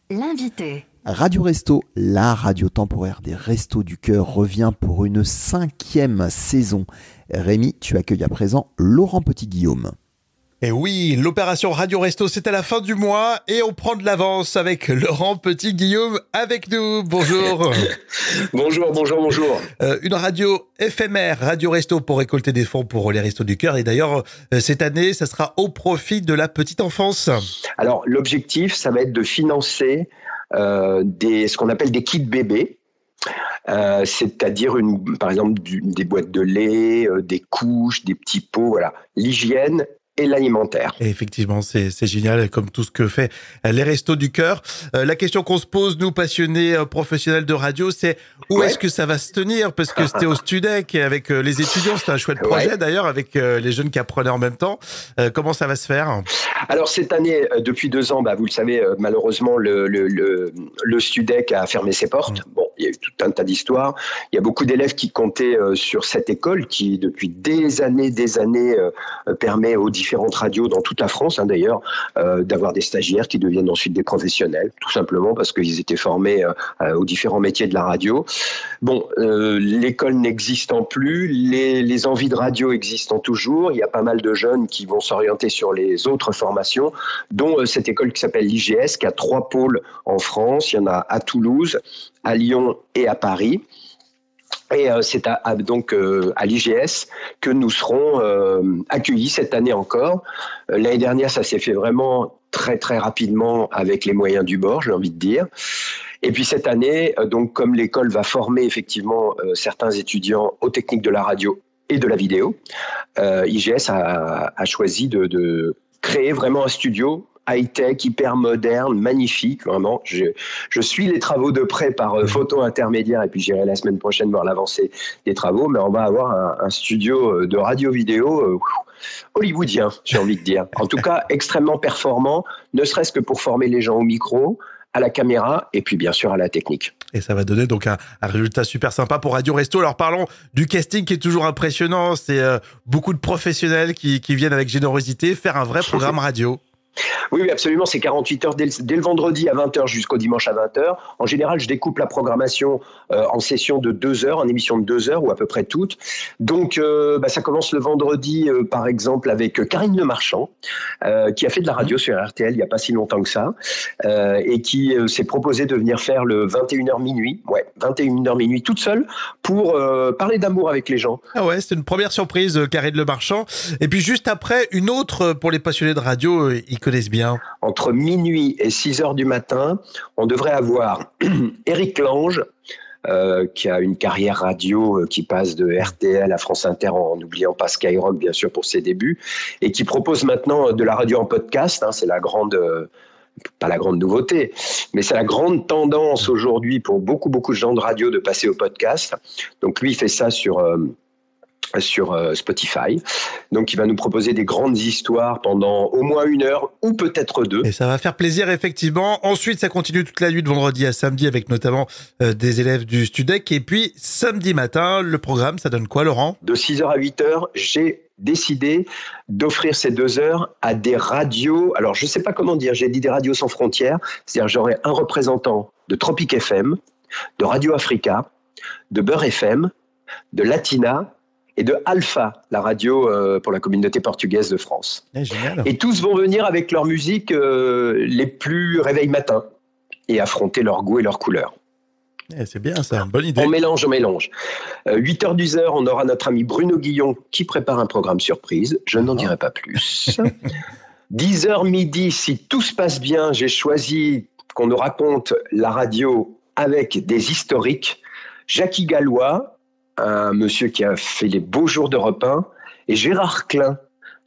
L'invité. Radio Resto, la radio temporaire des Restos du Cœur, revient pour une 5e saison. Rémi, tu accueilles à présent Laurent Petit-Guillaume. Et oui, l'opération Radio Resto, c'est à la fin du mois et on prend de l'avance avec Laurent Petit-Guillaume avec nous. Bonjour. Bonjour. Une radio éphémère, Radio Resto, pour récolter des fonds pour les Restos du Cœur. Et d'ailleurs, cette année, ça sera au profit de la petite enfance. Alors, l'objectif, ça va être de financer ce qu'on appelle des kits bébés. C'est-à-dire par exemple des boîtes de lait, des couches, des petits pots, voilà, l'hygiène et l'alimentaire. Et effectivement, c'est génial, comme tout ce que fait les Restos du Cœur. La question qu'on se pose, nous, passionnés professionnels de radio, c'est où est-ce que ça va se tenir? Parce que c'était au Studec et avec les étudiants, c'était un chouette projet d'ailleurs, avec les jeunes qui apprenaient en même temps. Comment ça va se faire? Alors cette année, depuis 2 ans, vous le savez, malheureusement, le Studec a fermé ses portes. Bon, il y a eu tout un tas d'histoires. Il y a beaucoup d'élèves qui comptaient sur cette école qui, depuis des années, permet aux différentes radios dans toute la France, d'ailleurs, d'avoir des stagiaires qui deviennent ensuite des professionnels, tout simplement parce qu'ils étaient formés aux différents métiers de la radio. Bon, l'école n'existant plus, les envies de radio existant toujours, il y a pas mal de jeunes qui vont s'orienter sur les autres formations, dont cette école qui s'appelle l'IGS, qui a 3 pôles en France. Il y en a à Toulouse, à Lyon et à Paris. Et c'est donc à l'IGS que nous serons accueillis cette année encore. L'année dernière, ça s'est fait vraiment très très rapidement avec les moyens du bord, j'ai envie de dire. Et puis cette année, donc comme l'école va former effectivement certains étudiants aux techniques de la radio et de la vidéo, IGS a choisi de créer vraiment un studio high-tech, hyper moderne, magnifique, vraiment. Je suis les travaux de près par photo intermédiaire et puis j'irai la semaine prochaine voir l'avancée des travaux, mais on va avoir un studio de radio-vidéo hollywoodien, j'ai envie de dire. En tout cas, extrêmement performant, ne serait-ce que pour former les gens au micro, à la caméra et puis bien sûr à la technique. Et ça va donner donc un résultat super sympa pour Radio Resto. Alors parlons du casting qui est toujours impressionnant. C'est beaucoup de professionnels qui viennent avec générosité faire un vrai programme radio. Oui, absolument. C'est 48 heures dès le vendredi à 20h jusqu'au dimanche à 20h. En général, je découpe la programmation en session de 2 heures, en émission de 2 heures ou à peu près toutes. Donc, ça commence le vendredi, par exemple, avec Karine Le Marchand, qui a fait de la radio sur RTL il n'y a pas si longtemps que ça, et qui s'est proposé de venir faire le 21h minuit, 21h minuit toute seule pour parler d'amour avec les gens. Ah ouais, c'était une première surprise, Karine Le Marchand. Et puis juste après, une autre pour les passionnés de radio, ils connaissent bien. Entre minuit et 6h du matin, on devrait avoir Éric Lange, qui a une carrière radio qui passe de RTL à France Inter en n'oubliant pas Skyrock, bien sûr, pour ses débuts, et qui propose maintenant de la radio en podcast. C'est la grande... pas la grande nouveauté, mais c'est la grande tendance aujourd'hui pour beaucoup de gens de radio de passer au podcast. Donc lui, il fait ça sur Spotify. Donc, il va nous proposer des grandes histoires pendant au moins 1 heure ou peut-être 2. Et ça va faire plaisir, effectivement. Ensuite, ça continue toute la nuit de vendredi à samedi avec notamment des élèves du Studec. Et puis, samedi matin, le programme, ça donne quoi, Laurent? De 6h à 8h, j'ai décidé d'offrir ces 2 heures à des radios. Alors, je ne sais pas comment dire, j'ai dit des radios sans frontières. C'est-à-dire, j'aurai un représentant de Tropic FM, de Radio Africa, de Beurre FM, de Latina et de Alpha, la radio pour la communauté portugaise de France. Génial. Et tous vont venir avec leur musique les plus réveil matin et affronter leur goût et leur couleur. C'est bien ça, bonne idée. On mélange. 8h-10h, on aura notre ami Bruno Guillon qui prépare un programme surprise. Je n'en dirai pas plus. 10h midi, si tout se passe bien, j'ai choisi qu'on nous raconte la radio avec des historiques. Jackie Gallois, un monsieur qui a fait les beaux jours d'Europe 1, et Gérard Klein.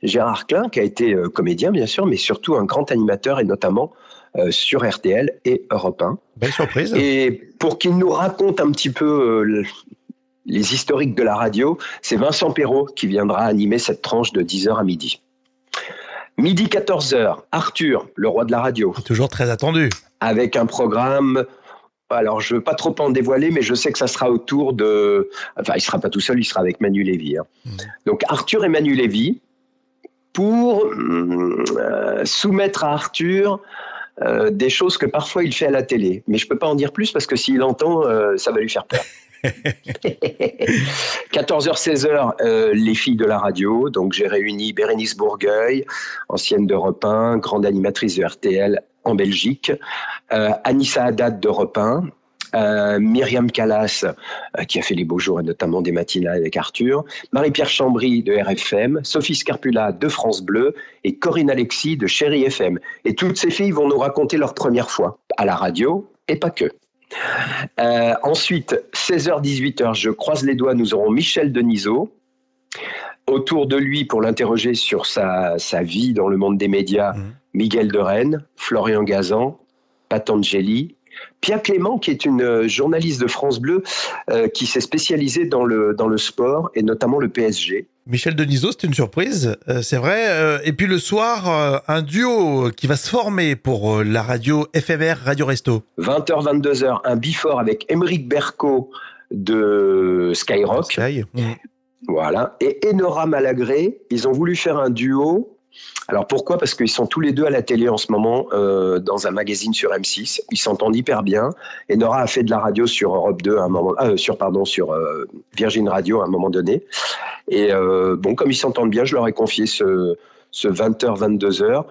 Gérard Klein, qui a été comédien, bien sûr, mais surtout un grand animateur, et notamment sur RTL et Europe 1. Belle surprise. Et pour qu'il nous raconte un petit peu les historiques de la radio, c'est Vincent Perrault qui viendra animer cette tranche de 10h à midi. Midi 14h, Arthur, le roi de la radio. Toujours très attendu. Avec un programme... Alors, je ne veux pas trop en dévoiler, mais je sais que ça sera autour de... Enfin, il ne sera pas tout seul, il sera avec Manu Lévy. Donc, Arthur et Manu Lévy, pour soumettre à Arthur des choses que parfois il fait à la télé. Mais je peux pas en dire plus parce que s'il entend, ça va lui faire peur. 14h-16h, les filles de la radio. Donc j'ai réuni Bérénice Bourgueil, ancienne d'Europe 1, grande animatrice de RTL en Belgique, Anissa Haddad d'Europe 1, Myriam Callas, qui a fait les beaux jours et notamment des matinales avec Arthur, Marie-Pierre Chambry de RFM, Sophie Scarpula de France Bleu et Corinne Alexis de Chéri FM. Et toutes ces filles vont nous raconter leur première fois à la radio et pas que. Ensuite, 16h-18h, je croise les doigts, nous aurons Michel Denisot. Autour de lui, pour l'interroger sur sa vie dans le monde des médias, Miguel de Rennes, Florian Gazan, Patangeli, Pia Clément, qui est une journaliste de France Bleu qui s'est spécialisée dans le sport et notamment le PSG. Michel Denisot, c'est une surprise, c'est vrai. Et puis le soir, un duo qui va se former pour la radio éphémère Radio Resto. 20h, 22h, un before avec Émeric Berco de Skyrock. Sky. Voilà. Et Enora Malagré, ils ont voulu faire un duo. Alors pourquoi ? Parce qu'ils sont tous les deux à la télé en ce moment, dans un magazine sur M6. Ils s'entendent hyper bien. Enora a fait de la radio sur Europe 2 à un moment, sur Virgin Radio à un moment donné. Et bon, comme ils s'entendent bien, je leur ai confié ce 20h, 22h.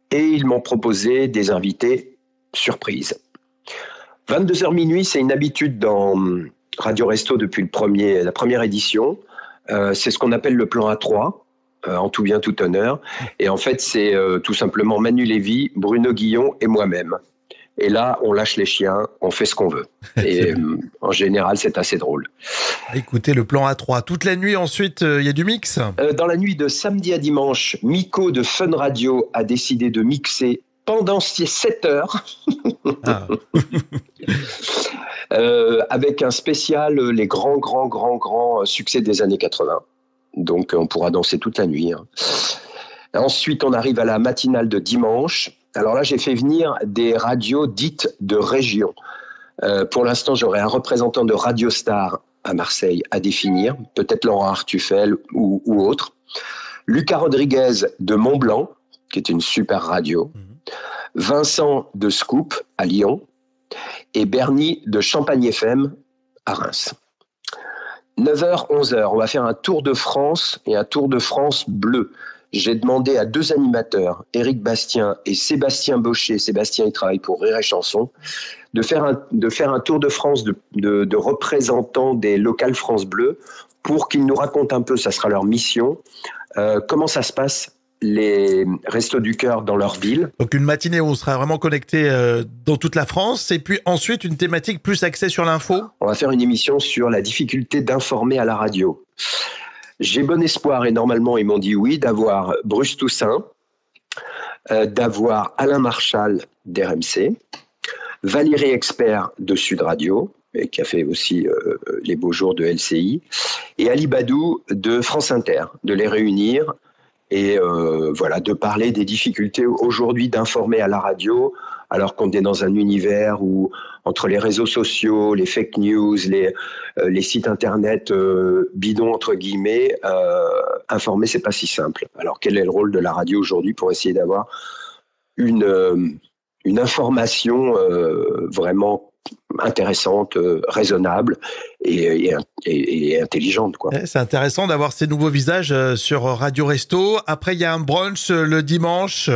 Et ils m'ont proposé des invités surprises. 22h minuit, c'est une habitude dans Radio Resto depuis la première édition. C'est ce qu'on appelle le plan A3. En tout bien, tout honneur. Et en fait, c'est tout simplement Manu Lévy, Bruno Guillon et moi-même. Et là, on lâche les chiens, on fait ce qu'on veut. Et en général, c'est assez drôle. Écoutez, le plan A3, toute la nuit, ensuite, il y a du mix. Dans la nuit de samedi à dimanche, Miko de Fun Radio a décidé de mixer pendant 7 heures. Ah. Avec un spécial, les grands succès des années 80. Donc, on pourra danser toute la nuit. Ensuite, on arrive à la matinale de dimanche. Alors là, j'ai fait venir des radios dites de région. Pour l'instant, j'aurai un représentant de Radio Star à Marseille à définir, peut-être Laurent Artufel ou autre. Lucas Rodriguez de Mont-Blanc, qui est une super radio. Vincent de Scoop à Lyon. Et Bernie de Champagne FM à Reims. 9h, 11h, on va faire un Tour de France et un Tour de France bleu. J'ai demandé à 2 animateurs, Éric Bastien et Sébastien Baucher, Sébastien il travaille pour Rire et Chanson, de faire un Tour de France de représentants des locales France Bleu pour qu'ils nous racontent un peu, ça sera leur mission, comment ça se passe les Restos du Cœur dans leur ville. Donc une matinée où on sera vraiment connecté dans toute la France et puis ensuite une thématique plus axée sur l'info. On va faire une émission sur la difficulté d'informer à la radio. J'ai bon espoir et normalement ils m'ont dit oui d'avoir Bruce Toussaint, d'avoir Alain Marchal d'RMC, Valérie Expert de Sud Radio, et qui a fait aussi les beaux jours de LCI, et Ali Badou de France Inter, de les réunir et voilà, de parler des difficultés aujourd'hui d'informer à la radio, alors qu'on est dans un univers où, entre les réseaux sociaux, les fake news, les sites internet bidons, entre guillemets, informer, c'est pas si simple. Alors, quel est le rôle de la radio aujourd'hui pour essayer d'avoir une information vraiment intéressante, raisonnable et intelligente, quoi. C'est intéressant d'avoir ces nouveaux visages sur Radio Resto. Après, il y a un brunch le dimanche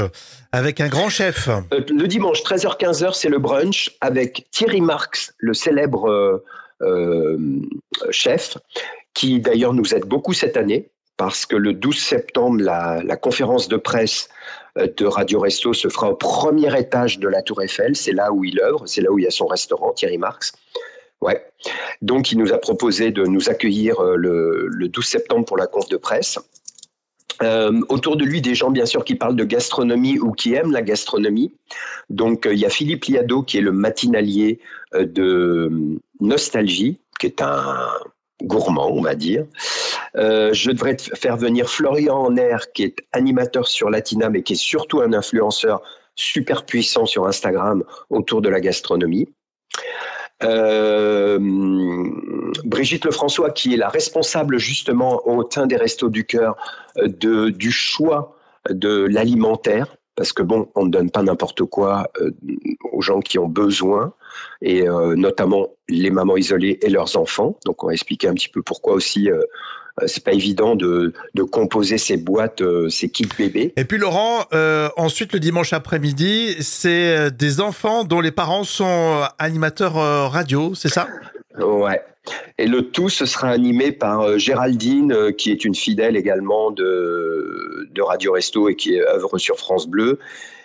avec un grand chef. Le dimanche, 13h-15h, c'est le brunch avec Thierry Marx, le célèbre chef, qui d'ailleurs nous aide beaucoup cette année, parce que le 12 septembre, la conférence de presse de Radio Resto se fera au premier étage de la Tour Eiffel. C'est là où il œuvre, c'est là où il y a son restaurant, Thierry Marx. Ouais. Donc, il nous a proposé de nous accueillir le 12 septembre pour la conf de presse. Autour de lui, des gens, bien sûr, qui parlent de gastronomie ou qui aiment la gastronomie. Donc, il y a Philippe Liado, qui est le matinalier de Nostalgie, qui est un gourmand, on va dire. Je devrais faire venir Florian Enner, qui est animateur sur Latina, mais qui est surtout un influenceur super puissant sur Instagram autour de la gastronomie. Brigitte Lefrançois, qui est la responsable justement au sein des Restos du Cœur du choix de l'alimentaire, parce que bon, on ne donne pas n'importe quoi aux gens qui ont besoin, et notamment les mamans isolées et leurs enfants. Donc on va expliquer un petit peu pourquoi aussi c'est pas évident de composer ces boîtes, ces kits bébés. Et puis Laurent, ensuite le dimanche après-midi, c'est des enfants dont les parents sont animateurs radio, c'est ça ? Ouais. Et le tout, ce sera animé par Géraldine, qui est une fidèle également de Radio Resto et qui œuvre sur France Bleu,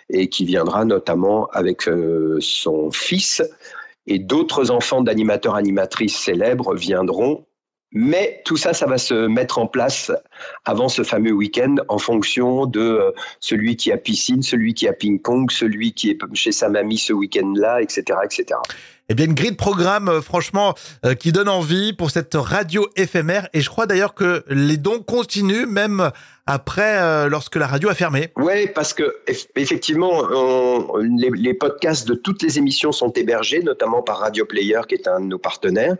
et qui viendra notamment avec son fils, et d'autres enfants d'animateurs, animatrices célèbres viendront. Mais tout ça, ça va se mettre en place avant ce fameux week-end en fonction de celui qui a piscine, celui qui a ping-pong, celui qui est chez sa mamie ce week-end-là, etc., etc. Eh bien, une grille de programme, franchement, qui donne envie pour cette radio éphémère. Et je crois d'ailleurs que les dons continuent même après, lorsque la radio a fermé. Oui, parce que effectivement, les podcasts de toutes les émissions sont hébergés, notamment par Radio Player, qui est un de nos partenaires,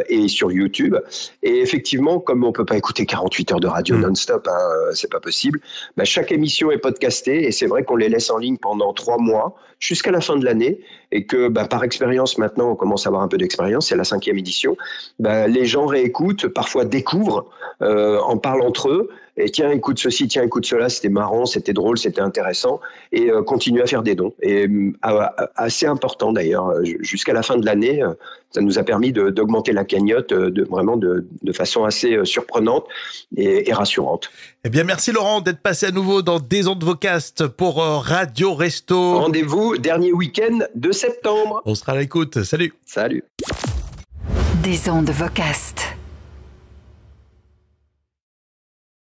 et sur YouTube. Et effectivement, comme on peut pas écouter 48 heures de radio non-stop, c'est pas possible, bah, chaque émission est podcastée, et c'est vrai qu'on les laisse en ligne pendant 3 mois, jusqu'à la fin de l'année, et que bah, par expérience, maintenant, on commence à avoir un peu d'expérience, c'est la 5e édition, bah, les gens réécoutent, parfois découvrent, en parlent entre eux, et tiens, écoute ceci, tiens, écoute cela, c'était marrant, c'était drôle, c'était intéressant, et continuer à faire des dons. Et assez important d'ailleurs, jusqu'à la fin de l'année, ça nous a permis d'augmenter la cagnotte vraiment de façon assez surprenante et rassurante. Eh bien, merci Laurent d'être passé à nouveau dans Des Ondes Vocast pour Radio Resto. Rendez-vous dernier week-end de septembre. On sera à l'écoute. Salut. Salut. Des Ondes Vocast.